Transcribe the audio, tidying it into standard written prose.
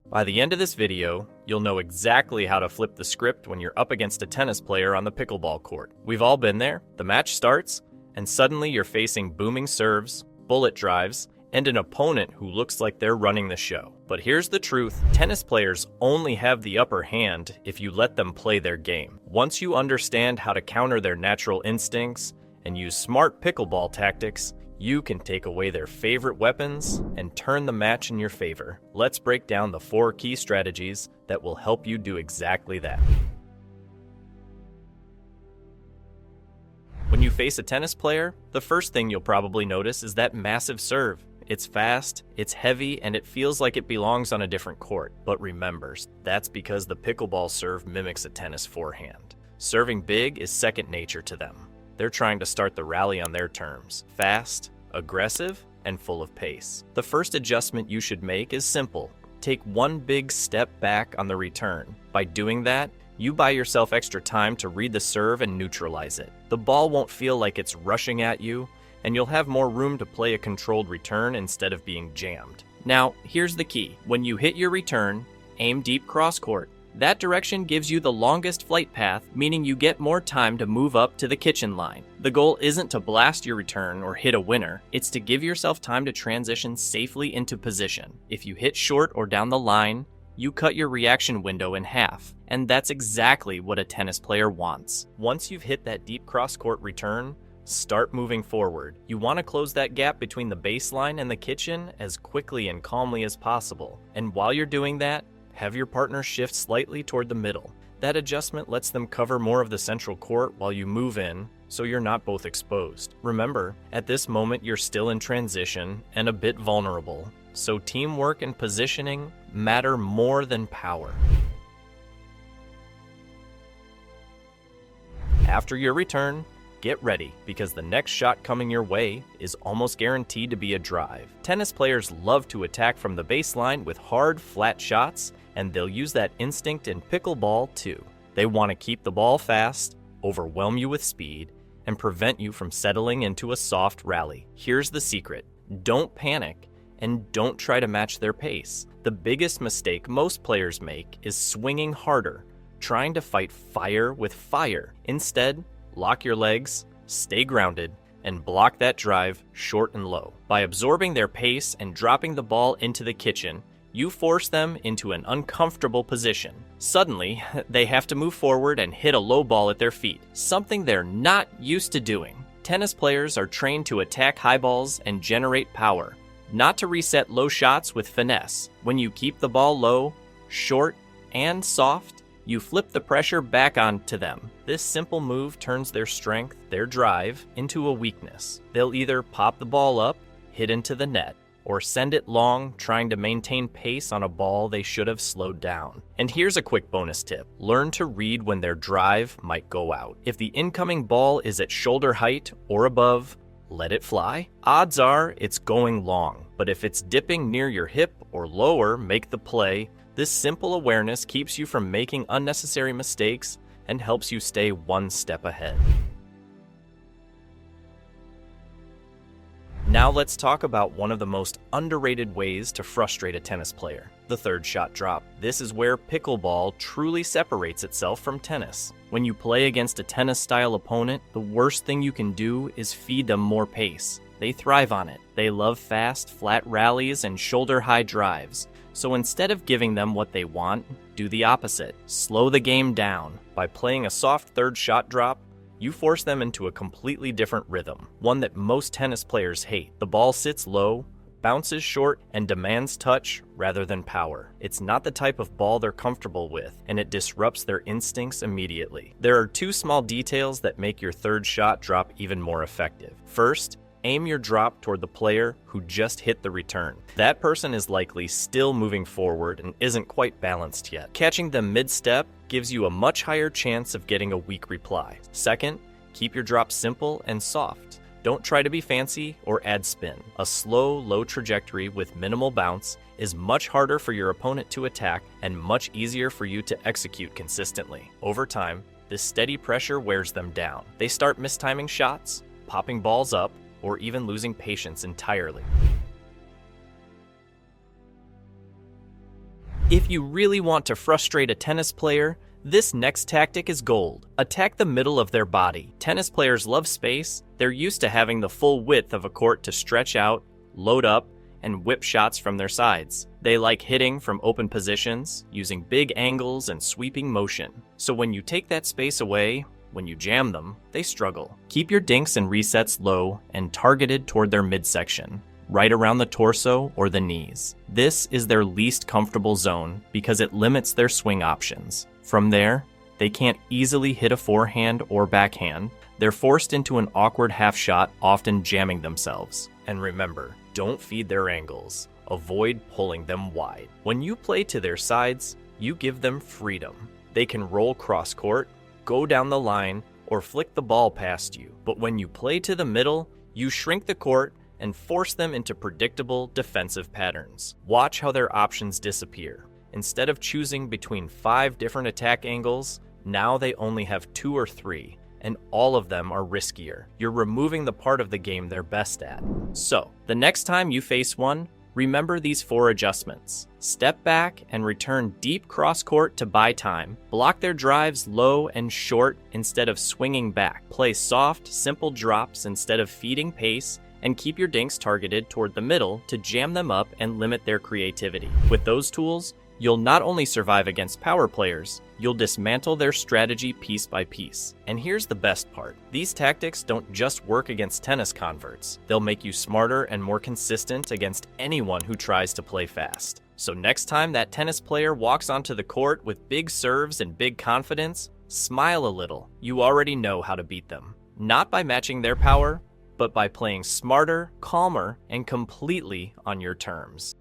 By the end of this video, you'll know exactly how to flip the script when you're up against a tennis player on the pickleball court. We've all been there. The match starts, and suddenly you're facing booming serves, bullet drives, and an opponent who looks like they're running the show. But here's the truth, tennis players only have the upper hand if you let them play their game. Once you understand how to counter their natural instincts and use smart pickleball tactics, you can take away their favorite weapons and turn the match in your favor. Let's break down the 4 key strategies that will help you do exactly that. When you face a tennis player, the first thing you'll probably notice is that massive serve. It's fast, it's heavy, and it feels like it belongs on a different court. But remember, that's because the pickleball serve mimics a tennis forehand. Serving big is second nature to them. They're trying to start the rally on their terms. Fast, aggressive, and full of pace. The first adjustment you should make is simple. Take one big step back on the return. By doing that, you buy yourself extra time to read the serve and neutralize it. The ball won't feel like it's rushing at you, and you'll have more room to play a controlled return instead of being jammed. Now, here's the key. When you hit your return, aim deep cross court. That direction gives you the longest flight path, meaning you get more time to move up to the kitchen line. The goal isn't to blast your return or hit a winner, it's to give yourself time to transition safely into position. If you hit short or down the line, you cut your reaction window in half, and that's exactly what a tennis player wants. Once you've hit that deep cross-court return, start moving forward. You want to close that gap between the baseline and the kitchen as quickly and calmly as possible. And while you're doing that, have your partner shift slightly toward the middle. That adjustment lets them cover more of the central court while you move in, so you're not both exposed. Remember, at this moment you're still in transition and a bit vulnerable, so teamwork and positioning matter more than power. After your return, get ready, because the next shot coming your way is almost guaranteed to be a drive. Tennis players love to attack from the baseline with hard, flat shots, and they'll use that instinct in pickleball too. They want to keep the ball fast, overwhelm you with speed, and prevent you from settling into a soft rally. Here's the secret. Don't panic, and don't try to match their pace. The biggest mistake most players make is swinging harder, trying to fight fire with fire. Instead, lock your legs, stay grounded, and block that drive short and low. By absorbing their pace and dropping the ball into the kitchen, you force them into an uncomfortable position. Suddenly, they have to move forward and hit a low ball at their feet, something they're not used to doing. Tennis players are trained to attack high balls and generate power, not to reset low shots with finesse. When you keep the ball low, short, and soft, you flip the pressure back onto them. This simple move turns their strength, their drive, into a weakness. They'll either pop the ball up, hit into the net, or send it long, trying to maintain pace on a ball they should have slowed down. And here's a quick bonus tip. Learn to read when their drive might go out. If the incoming ball is at shoulder height or above, let it fly. Odds are it's going long, but if it's dipping near your hip or lower, make the play. This simple awareness keeps you from making unnecessary mistakes and helps you stay one step ahead. Now let's talk about one of the most underrated ways to frustrate a tennis player, the third shot drop. This is where pickleball truly separates itself from tennis. When you play against a tennis-style opponent, the worst thing you can do is feed them more pace. They thrive on it. They love fast, flat rallies and shoulder-high drives. So instead of giving them what they want, do the opposite. Slow the game down. By playing a soft third shot drop, you force them into a completely different rhythm, one that most tennis players hate. The ball sits low, bounces short, and demands touch rather than power. It's not the type of ball they're comfortable with, and it disrupts their instincts immediately. There are 2 small details that make your third shot drop even more effective. First, aim your drop toward the player who just hit the return. That person is likely still moving forward and isn't quite balanced yet. Catching them mid-step gives you a much higher chance of getting a weak reply. Second, keep your drop simple and soft. Don't try to be fancy or add spin. A slow, low trajectory with minimal bounce is much harder for your opponent to attack and much easier for you to execute consistently. Over time, this steady pressure wears them down. They start mistiming shots, popping balls up, or even losing patience entirely. If you really want to frustrate a tennis player, this next tactic is gold. Attack the middle of their body. Tennis players love space. They're used to having the full width of a court to stretch out, load up, and whip shots from their sides. They like hitting from open positions, using big angles and sweeping motion. So when you take that space away, when you jam them, they struggle. Keep your dinks and resets low and targeted toward their midsection, right around the torso or the knees. This is their least comfortable zone because it limits their swing options. From there, they can't easily hit a forehand or backhand. They're forced into an awkward half shot, often jamming themselves. And remember, don't feed their angles. Avoid pulling them wide. When you play to their sides, you give them freedom. They can roll cross court, go down the line, or flick the ball past you. But when you play to the middle, you shrink the court and force them into predictable defensive patterns. Watch how their options disappear. Instead of choosing between 5 different attack angles, now they only have 2 or 3, and all of them are riskier. You're removing the part of the game they're best at. So, the next time you face one, remember these 4 adjustments. Step back and return deep cross court to buy time. Block their drives low and short instead of swinging back. Play soft, simple drops instead of feeding pace, and keep your dinks targeted toward the middle to jam them up and limit their creativity. With those tools, you'll not only survive against power players, you'll dismantle their strategy piece by piece. And here's the best part. These tactics don't just work against tennis converts. They'll make you smarter and more consistent against anyone who tries to play fast. So next time that tennis player walks onto the court with big serves and big confidence, smile a little. You already know how to beat them. Not by matching their power, but by playing smarter, calmer, and completely on your terms.